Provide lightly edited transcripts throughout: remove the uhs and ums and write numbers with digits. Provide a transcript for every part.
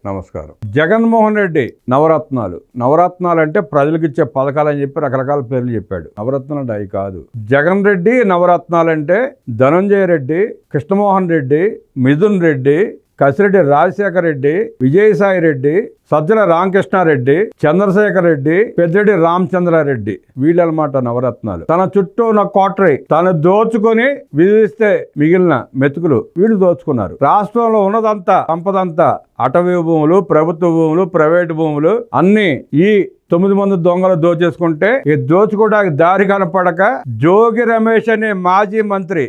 నమస్కారం. జగన్మోహన్ రెడ్డి నవరత్నాలు అంటే ప్రజలకు ఇచ్చే పథకాలని చెప్పి రకరకాల పేర్లు చెప్పాడు. నవరత్నాలు అంటే అవి కాదు. జగన్ రెడ్డి నవరత్నాలంటే ధనంజయ రెడ్డి, కృష్ణమోహన్ రెడ్డి, మిథున్ రెడ్డి, కసిరెడ్డి రాజశేఖర రెడ్డి, విజయసాయి రెడ్డి, సజ్జల రామకృష్ణారెడ్డి, చంద్రశేఖర్ రెడ్డి, పెద్దిరెడ్డి రామచంద్రారెడ్డి, వీళ్ళనమాట నవరత్నాలు. తన చుట్టూ ఉన్న కోటరీ తను దోచుకొని విధిస్తే మిగిలిన మెతుకులు వీళ్ళు దోచుకున్నారు. రాష్ట్రంలో ఉన్నదంతా సంపదంతా అటవీ భూములు, ప్రభుత్వ భూములు, ప్రైవేటు భూములు అన్ని ఈ 9 మంది దొంగలు దోచేసుకుంటే ఈ దోచుకోవడానికి దారి కనపడక జోగి రమేష్ అనే మాజీ మంత్రి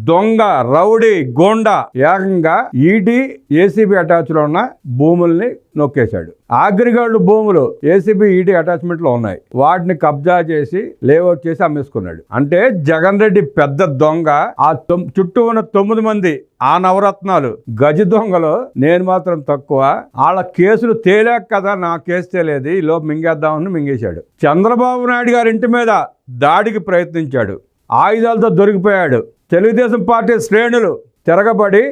దొంగ రౌడీ గోండా ఏకంగా ఈడీ ఏసీబీ అటాచ్ లో ఉన్న భూముల్ని నొక్కేశాడు. అగ్రిగోల్డ్ భూములు ఏసీబీ ఈడీ అటాచ్మెంట్ లో ఉన్నాయి. వాటిని కబ్జా చేసి లేఅవుట్ చేసి అమ్మేసుకున్నాడు. అంటే జగన్ రెడ్డి పెద్ద దొంగ. ఆ చుట్టూ ఉన్న 9 మంది ఆ నవరత్నాలు గజి దొంగలు. నేను మాత్రం తక్కువ. వాళ్ళ కేసులు తేలేక కదా నా కేసు తేలేదు, ఈ లోపు మింగేద్దామని మింగేశాడు. చంద్రబాబు నాయుడు గారి ఇంటి మీద దాడికి ప్రయత్నించాడు, ఆయుధాలతో దొరికిపోయాడు. తెలుగుదేశం పార్టీ శ్రేణులు తిరగబడి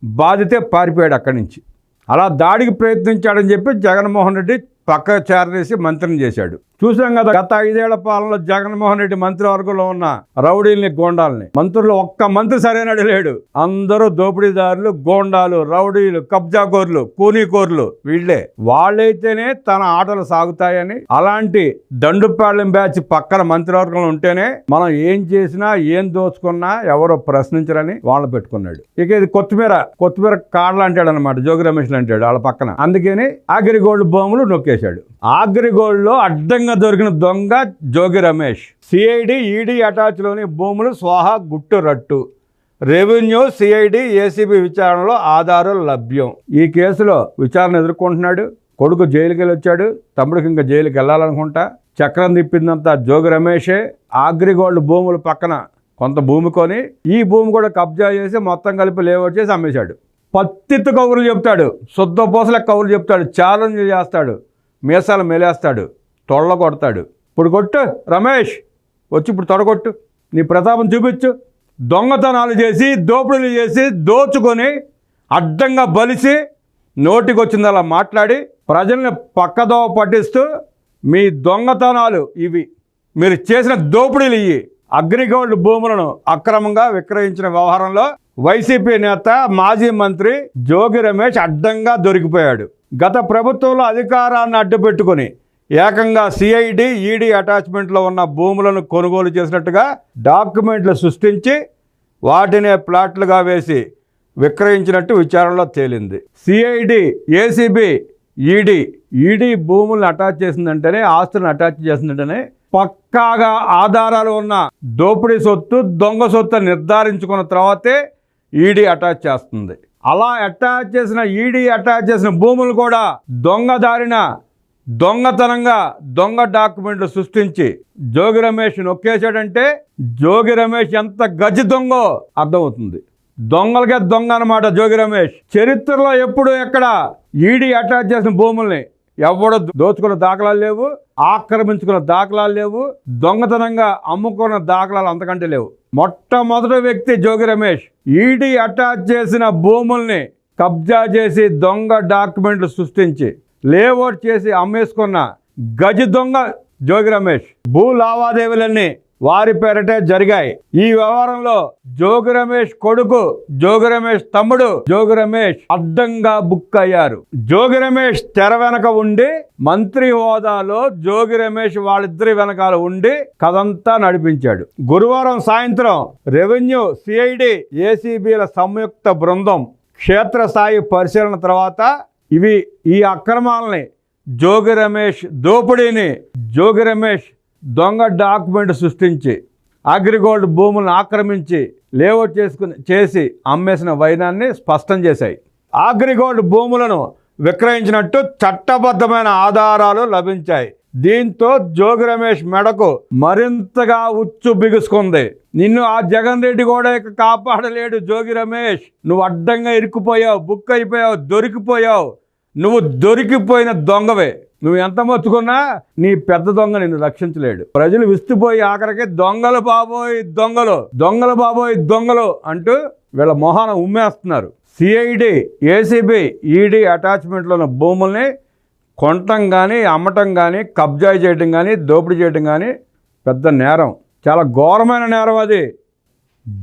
బాధితే పారిపోయాడు అక్కడి నుంచి. అలా దాడికి ప్రయత్నించాడని చెప్పి జగన్మోహన్ రెడ్డి పక్క చేరవేసి మంత్రిని చేశాడు. చూసాం కదా గత 5 ఏళ్ల పాలనలో జగన్మోహన్ రెడ్డి మంత్రివర్గంలో ఉన్న రౌడీల్ని గోండాల్ని. మంత్రులు ఒక్క మంత్రి సరైనడు లేడు. అందరూ దోపిడీదారులు, గోండాలు, రౌడీలు, కబ్జాకోర్లు, కూనీకోర్లు వీళ్లే. వాళ్ళైతేనే తన ఆటలు సాగుతాయని అలాంటి దండుపాళ్యం బ్యాచ్ పక్కన మంత్రివర్గంలో ఉంటేనే మనం ఏం చేసినా ఏం దోచుకున్నా ఎవరో ప్రశ్నించరని వాళ్ళని పెట్టుకున్నాడు. ఇక ఇది కొత్తిమీర కాడలు అంటాడు అనమాట, జోగి రమేష్ అంటాడు వాళ్ళ పక్కన. అందుకని అగ్రిగోల్డ్ భూములు నొక్కేశాడు. అగ్రిగోల్డ్ లో అడ్డంగా దొరికిన దొంగ Jogi Ramesh. CID ED attach లోని భూములు స్వాహా గుట్టు రట్టు. రెవెన్యూ, సిఐడి, ఏసీబీ విచారణలో ఆధారాలు లభ్యం. ఈ కేసులో విచారణ ఎదుర్కొంటున్నాడు. కొడుకు జైలుకి వెళ్ళొచ్చాడు, తమ్ముడికి ఇంకా జైలుకి వెళ్ళాలనుకుంటా. చక్రం తిప్పిందంతా జోగి రమేషే. అగ్రిగోల్డ్ భూముల పక్కన కొంత భూమి కొని ఈ భూమి కూడా కబ్జా చేసి మొత్తం కలిపి లేఅవుట్ చేసి అమ్మేశాడు. పత్తిత్తు కబుర్లు చెప్తాడు, శుద్ధ పూసల కబుర్లు చెప్తాడు, ఛాలెంజ్ చేస్తాడు, మీసాలు మెలేస్తాడు, తొళ్ళ కొడతాడు. ఇప్పుడు కొట్టు రమేష్, వచ్చి ఇప్పుడు తొడగొట్టు, నీ ప్రతాపం చూపించు. దొంగతనాలు చేసి దోపిడీలు చేసి దోచుకొని అడ్డంగా బలిసి నోటికొచ్చింది అలా మాట్లాడి ప్రజల్ని పక్కదోవ పట్టిస్తూ మీ దొంగతనాలు ఇవి, మీరు చేసిన దోపిడీలు ఇవి. అగ్రిగోల్డ్ భూములను అక్రమంగా విక్రయించిన వ్యవహారంలో వైసీపీ నేత మాజీ మంత్రి జోగి రమేష్ అడ్డంగా దొరికిపోయాడు. గత ప్రభుత్వంలో అధికారాన్ని అడ్డుపెట్టుకుని ఏకంగా సిఐడి ఈడీ అటాచ్మెంట్లో ఉన్న భూములను కొనుగోలు చేసినట్టుగా డాక్యుమెంట్లు సృష్టించి వాటినే ప్లాట్లుగా వేసి విక్రయించినట్టు విచారణలో తేలింది. సిఐడి, ఏసీబీ, ఈడీ భూములను అటాచ్ చేసిందంటేనే, ఆస్తులను అటాచ్ చేసిందంటేనే పక్కాగా ఆధారాలు ఉన్న దోపిడీ సొత్తు, దొంగ సొత్తు నిర్ధారించుకున్న తర్వాతే ఈడీ అటాచ్ చేస్తుంది. అలా ఈడీ అటాచ్ చేసిన భూములు కూడా దొంగదారిన దొంగతనంగా దొంగ డాక్యుమెంట్లు సృష్టించి జోగి రమేష్ నొక్కేశాడంటే జోగి రమేష్ ఎంత గజి దొంగో అర్థమవుతుంది. దొంగలకే దొంగ అనమాట జోగి రమేష్. చరిత్రలో ఎప్పుడు ఎక్కడ ఈడీ అటాచ్ చేసిన భూముల్ని ఎవడో దోచుకున్న దాఖలాలు లేవు, ఆక్రమించుకున్న దాఖలాలు లేవు, దొంగతనంగా అమ్ముకున్న దాఖలాలు అంతకంటే లేవు. మొట్టమొదటి వ్యక్తి జోగి రమేష్. ఈడీ అటాచ్ చేసిన భూముల్ని కబ్జా చేసి దొంగ డాక్యుమెంట్లు సృష్టించి లేఅవుట్ చేసి అమ్మేసుకున్న గజి దొంగ జోగి రమేష్. భూ లావాదేవీలన్నీ వారి పేరటే జరిగాయి. ఈ వ్యవహారంలో జోగి రమేష్ కొడుకు, జోగి రమేష్ తమ్ముడు జోగి రమేష్ అడ్డంగా బుక్ అయ్యారు. జోగి రమేష్ తెర వెనక ఉండి మంత్రి హోదాలో జోగి రమేష్ వాళ్ళిద్దరి వెనకాల ఉండి కథంతా నడిపించాడు. గురువారం సాయంత్రం రెవెన్యూ, సిఐడి, ఏసీబీల సంయుక్త బృందం క్షేత్రస్థాయి పరిశీలన తర్వాత ఈ అక్రమాలని జోగి రమేష్ దోపిడీని జోగి రమేష్ దొంగ డాక్యుమెంట్ సృష్టించి అగ్రిగోల్డ్ భూములను ఆక్రమించి లేఅవుట్ చేసి అమ్మేసిన వైనాన్ని స్పష్టం చేశాయి. అగ్రిగోల్డ్ భూములను విక్రయించినట్టు చట్టబద్ధమైన ఆధారాలు లభించాయి. దీంతో జోగి రమేష్ మెడకు మరింతగా ఉచ్చు బిగుసుకుంది. నిన్ను ఆ జగన్ రెడ్డి కూడా కాపాడలేడు జోగి రమేష్. నువ్వు అడ్డంగా ఇరుక్కుపోయావు, బుక్ అయిపోయావు, దొరికిపోయావు. నువ్వు దొరికిపోయిన దొంగవే. నువ్వు ఎంత మొత్తుకున్నా నీ పెద్ద దొంగ నిన్ను రక్షించలేడు. ప్రజలు విస్తుపోయి ఆఖరికి దొంగలు బాబోయ్ దొంగలు, దొంగలు బాబోయ్ దొంగలు అంటూ వీళ్ళ మొహాన ఉమ్మేస్తున్నారు. సిఐడి, ఏసీబీ, ఈడీ అటాచ్మెంట్లో ఉన్న భూముల్ని కొనటం కానీ, అమ్మటం కానీ, కబ్జా చేయటం కానీ, దోపిడీ చేయటం కానీ పెద్ద నేరం, చాలా ఘోరమైన నేరం అది.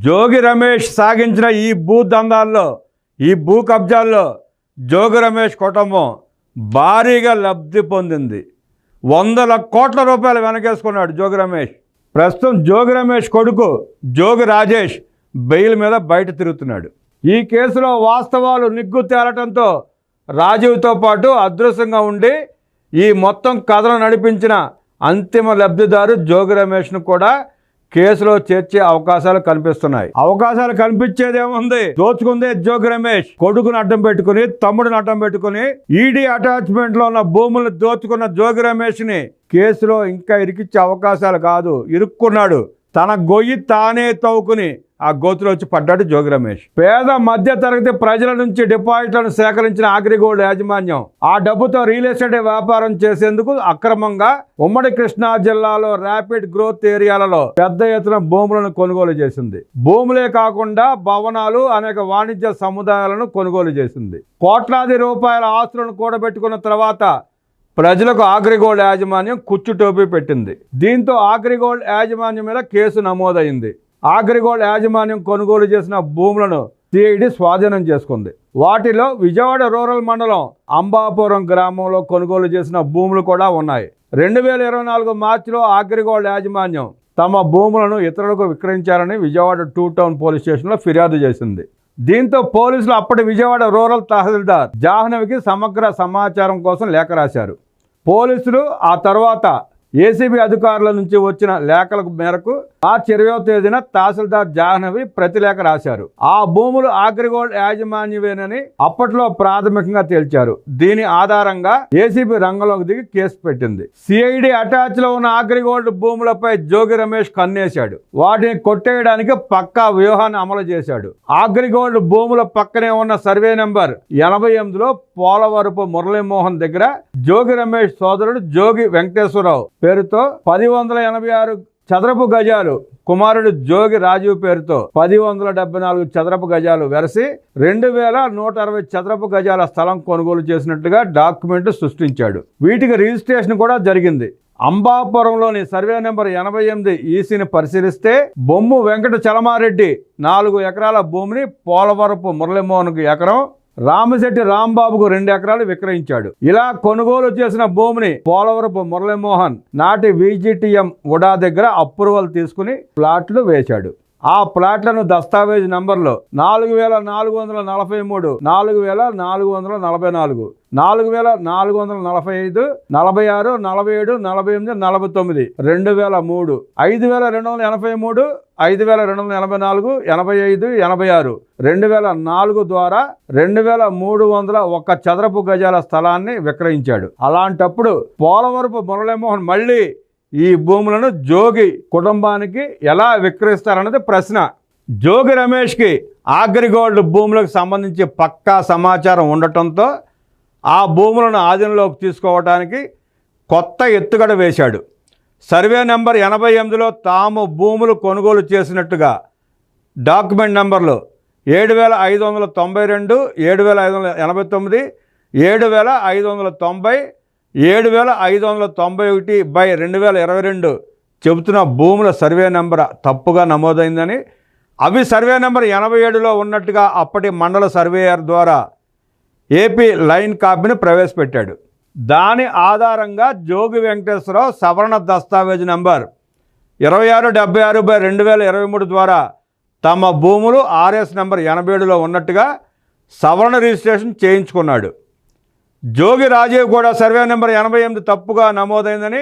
జోగి రమేష్ సాగించిన ఈ భూ దందాల్లో, ఈ భూ కబ్జాల్లో జోగి రమేష్ కుటుంబం భారీగా లబ్ధి పొందింది. 100 కోట్ల రూపాయలు వెనకేసుకున్నాడు జోగి రమేష్. ప్రస్తుతం జోగి రమేష్ కొడుకు జోగి రాజేష్ బెయిల్ మీద బయట తిరుగుతున్నాడు. ఈ కేసులో వాస్తవాలు నిగ్గు తేలటంతో రాజీవ్తో పాటు అదృశ్యంగా ఉండి ఈ మొత్తం కథను నడిపించిన అంతిమ లబ్ధిదారు జోగి రమేష్ను కూడా కేసులో చేర్చే అవకాశాలు కనిపిస్తున్నాయి. అవకాశాలు కనిపించేదేముంది, దోచుకుందే జోగి రమేష్. కొడుకును అడ్డం పెట్టుకుని, తమ్ముడిని అడ్డం పెట్టుకుని ఈడీ అటాచ్మెంట్లో ఉన్న భూములను దోచుకున్న జోగి రమేష్ని కేసులో ఇంకా ఇరికిచ్చే అవకాశాలు కాదు, ఇరుక్కున్నాడు. తన గొయ్యి తానే తవ్వుకుని ఆ గోతులో వచ్చి పడ్డాడు జోగి రమేష్. పేద మధ్య తరగతి ప్రజల నుంచి డిపాజిట్లను సేకరించిన అగ్రిగోల్డ్ యాజమాన్యం ఆ డబ్బుతో రియల్ ఎస్టేట్ వ్యాపారం చేసేందుకు అక్రమంగా ఉమ్మడి కృష్ణా జిల్లాలో ర్యాపిడ్ గ్రోత్ ఏరియాలలో పెద్ద ఎత్తున భూములను కొనుగోలు చేసింది. భూములే కాకుండా భవనాలు, అనేక వాణిజ్య సముదాయాలను కొనుగోలు చేసింది. కోట్లాది రూపాయల ఆస్తులను కూడబెట్టుకున్న తర్వాత ప్రజలకు అగ్రిగోల్డ్ యాజమాన్యం కుచ్చు టోపీ పెట్టింది. దీంతో అగ్రిగోల్డ్ యాజమాన్యం మీద కేసు నమోదైంది. అగ్రిగోల్డ్ యాజమాన్యం కొనుగోలు చేసిన భూములను సిఐడి స్వాధీనం చేసుకుంది. వాటిలో విజయవాడ రూరల్ మండలం అంబాపురం గ్రామంలో కొనుగోలు చేసిన భూములు కూడా ఉన్నాయి. 2024 మార్చిలో అగ్రిగోల్డ్ యాజమాన్యం తమ భూములను ఇతరులకు విక్రయించారని విజయవాడ 2 టౌన్ పోలీస్ స్టేషన్లో ఫిర్యాదు చేసింది. దీంతో పోలీసులు అప్పటి విజయవాడ రూరల్ తహసీల్దార్ జాహ్నవికి సమగ్ర సమాచారం కోసం లేఖ రాశారు. పోలీసులు ఆ తర్వాత ఏసీబీ అధికారుల నుంచి వచ్చిన లేఖల మేరకు మార్చి 20వ తేదీన తహసీల్దార్ జాహ్నవి ప్రతిలేఖ రాశారు. ఆ భూములు అగ్రిగోల్డ్ యాజమాన్యమేనని అప్పట్లో ప్రాథమికంగా తేల్చారు. దీని ఆధారంగా ఏసీబీ రంగంలోకి దిగి కేసు పెట్టింది. సిఐడి అటాచ్ లో ఉన్న అగ్రిగోల్డ్ భూములపై జోగి రమేష్ కన్నేశాడు. వాటిని కొట్టేయడానికి పక్కా వ్యూహాన్ని అమలు చేశాడు. అగ్రిగోల్డ్ భూముల పక్కనే ఉన్న సర్వే నెంబర్ 88లో పోలవరపు మురళీమోహన్ దగ్గర జోగి రమేష్ సోదరుడు జోగి వెంకటేశ్వరరావు పేరుతో 1086 చదరపు గజాలు, కుమారుడు జోగి రాజీవ్ పేరుతో 1074 చదరపు గజాలు వెరసి 2160 చదరపు గజాల స్థలం కొనుగోలు చేసినట్టుగా డాక్యుమెంట్ సృష్టించాడు. వీటికి రిజిస్ట్రేషన్ కూడా జరిగింది. అంబాపురంలోని సర్వే నెంబర్ 88 ఈసీని పరిశీలిస్తే బొమ్ము వెంకట చలమారెడ్డి 4 ఎకరాల భూమిని పోలవరపు మురళీమోహన్కు ఎకరం, రామశెట్టి రాంబాబుకు 2 ఎకరాలు విక్రయించాడు. ఇలా కొనుగోలు చేసిన భూమిని పోలవరపు మురళీమోహన్ నాటి విజిటిఎం ఉడా దగ్గర అప్రూవల్ తీసుకుని ప్లాట్లు వేశాడు. ఆ ప్లాట్లను దస్తావేజ్ నంబర్లో 4443, 4444, 4445, 46, 47, 48, 49, 2003, 5283, 5284, 85, 86, 2004 ద్వారా 2301 చదరపు గజాల స్థలాన్ని విక్రయించాడు. అలాంటప్పుడు పోలవరపు మురళీమోహన్ మళ్ళీ ఈ భూములను జోగి కుటుంబానికి ఎలా విక్రయిస్తారన్నది ప్రశ్న. జోగి రమేష్కి అగ్రిగోల్డ్ భూములకు సంబంధించి పక్కా సమాచారం ఉండటంతో ఆ భూములను ఆధీనంలోకి తీసుకోవడానికి కొత్త ఎత్తుగడ వేశాడు. సర్వే నెంబర్ 88లో తాము భూములు కొనుగోలు చేసినట్టుగా డాక్యుమెంట్ నంబర్లు 7592, 7589, 7590, 7591/2022 చెబుతున్న భూముల సర్వే నెంబర్ తప్పుగా నమోదైందని, అవి సర్వే నెంబర్ 87లో ఉన్నట్టుగా అప్పటి మండల సర్వేయర్ ద్వారా ఏపీ లైన్ కాపీని ప్రవేశపెట్టాడు. దాని ఆధారంగా జోగి వెంకటేశ్వరరావు సవరణ దస్తావేజ్ నంబర్ 2676/2023 ద్వారా తమ భూములు ఆర్ఎస్ నెంబర్ 87లో ఉన్నట్టుగా సవరణ రిజిస్ట్రేషన్ చేయించుకున్నాడు. జోగి రాజీవ్ కూడా సర్వే నెంబర్ 88 తప్పుగా నమోదైందని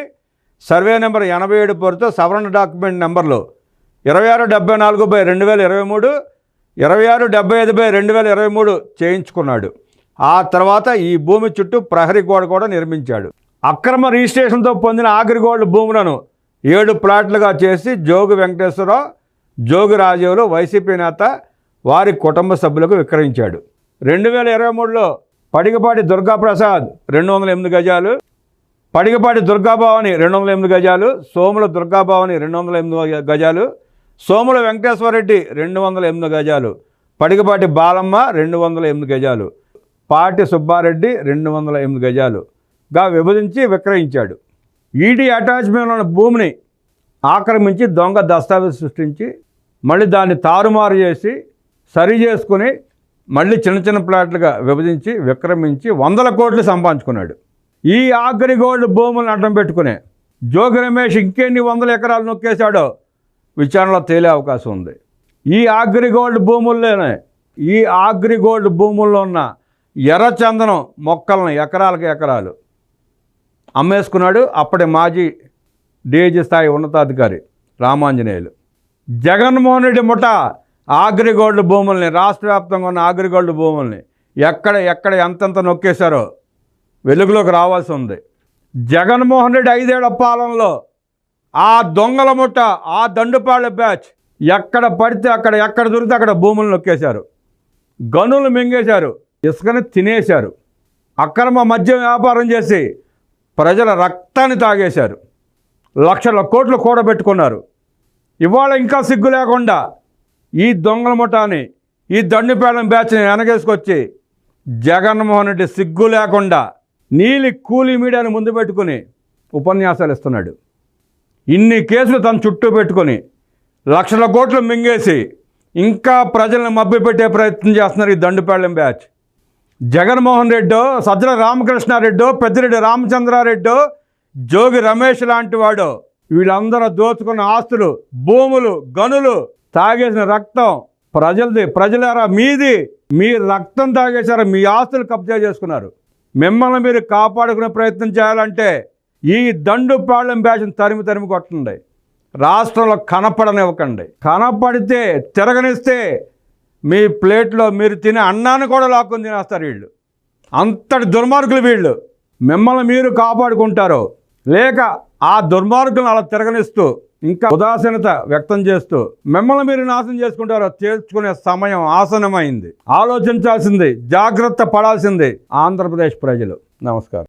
సర్వే నెంబర్ 87 పేరుతో సవరణ డాక్యుమెంట్ నెంబర్లు 2674/2023, 2675/2023 చేయించుకున్నాడు. ఆ తర్వాత ఈ భూమి చుట్టూ ప్రహరీ గోడ కూడా నిర్మించాడు. అక్రమ రిజిస్ట్రేషన్తో పొందిన అగ్రిగోల్డ్ భూములను 7 ప్లాట్లుగా చేసి జోగి వెంకటేశ్వరరావు, జోగి రాజీవ్లు వైసీపీ నేత వారి కుటుంబ సభ్యులకు విక్రయించాడు. 2023లో పడిగపాటి దుర్గాప్రసాద్ 208 గజాలు, పడిగపాటి దుర్గాభవాని 208 గజాలు, సోముల దుర్గాభవాని 208 గజాలు, సోముల వెంకటేశ్వరరెడ్డి 208 గజాలు, పడిగపాటి బాలమ్మ 208 గజాలు, పాటి సుబ్బారెడ్డి 208 గజాలుగా విభజించి విక్రయించాడు. ఈడీ అటాచ్మెంట్ ఉన్న భూమిని ఆక్రమించి దొంగ దస్తావేజ్ సృష్టించి మళ్ళీ దాన్ని తారుమారు చేసి సరి చేసుకుని మళ్ళీ చిన్న చిన్న ప్లాట్లుగా విభజించి విక్రమించి 100 కోట్లు సంపాదించుకున్నాడు. ఈ అగ్రిగోల్డ్ భూములను అడ్డం పెట్టుకునే జోగి రమేష్ ఇంకెన్ని 100 ఎకరాలు నొక్కేశాడో విచారణలో తేలే అవకాశం ఉంది. ఈ అగ్రిగోల్డ్ భూముల్లో ఉన్న ఎర్రచందనం మొక్కలను ఎకరాలకు ఎకరాలు అమ్మేసుకున్నాడు అప్పటి మాజీ డీఐజీ స్థాయి ఉన్నతాధికారి రామాంజనేయులు. జగన్మోహన్ రెడ్డి ముఠ అగ్రిగోల్డ్ భూముల్ని, రాష్ట్ర వ్యాప్తంగా ఉన్న అగ్రిగోల్డ్ భూముల్ని ఎక్కడ ఎంతెంత నొక్కేశారో వెలుగులోకి రావాల్సి ఉంది. జగన్మోహన్ రెడ్డి 5 ఏళ్ల పాలనలో ఆ దొంగల ముఠ, ఆ దండుపాళ్ల బ్యాచ్ ఎక్కడ పడితే ఎక్కడ దొరికితే అక్కడ భూములు నొక్కేశారు, గనులు మింగేశారు, ఇసుకని తినేశారు, అక్రమ మద్యం వ్యాపారం చేసి ప్రజల రక్తాన్ని తాగేశారు, లక్షల కోట్లు కూడబెట్టుకున్నారు. ఇవాళ ఇంకా సిగ్గు లేకుండా ఈ దొంగల ముఠాని, ఈ దండుపాళ్యం బ్యాచ్ని వెనకేసుకొచ్చి జగన్మోహన్ రెడ్డి సిగ్గు లేకుండా నీలి కూలీ మీడియాని ముందు పెట్టుకుని ఉపన్యాసాలు ఇస్తున్నాడు. ఇన్ని కేసులు తన చుట్టూ పెట్టుకొని లక్షల కోట్లు మింగేసి ఇంకా ప్రజలను మభ్యపెట్టే ప్రయత్నం చేస్తున్నారు ఈ దండుపాళ్యం బ్యాచ్. జగన్మోహన్ రెడ్డో, సజ్జల రామకృష్ణారెడ్డో, పెద్దిరెడ్డి రామచంద్రారెడ్డో, జోగి రమేష్ లాంటి వాడో వీళ్ళందరూ దోచుకున్న ఆస్తులు, భూములు, గనులు, తాగేసిన రక్తం ప్రజలది. ప్రజలారా మీది, మీ రక్తం తాగేశారు, మీ ఆస్తులు కబ్జా చేసుకున్నారు. మిమ్మల్ని మీరు కాపాడుకునే ప్రయత్నం చేయాలంటే ఈ దండుపాళ్యం బ్యాచ్ని తరిమి కొట్టండి. రాష్ట్రంలో కనపడనివ్వకండి. కనపడితే తిరగనిస్తే మీ ప్లేట్లో మీరు తినే అన్నాన్ని కూడా లాక్కొని తినేస్తారు వీళ్ళు. అంతటి దుర్మార్గులు వీళ్ళు. మిమ్మల్ని మీరు కాపాడుకుంటారో లేక ఆ దుర్మార్గులను అలా తిరగనిస్తూ ఇంకా ఉదాసీనత వ్యక్తం చేస్తూ మిమ్మల్ని మీరు నాశనం చేసుకుంటారో తేల్చుకునే సమయం ఆసన్నమైంది. ఆలోచించాల్సింది, జాగ్రత్త పడాల్సింది ఆంధ్రప్రదేశ్ ప్రజలు. నమస్కారం.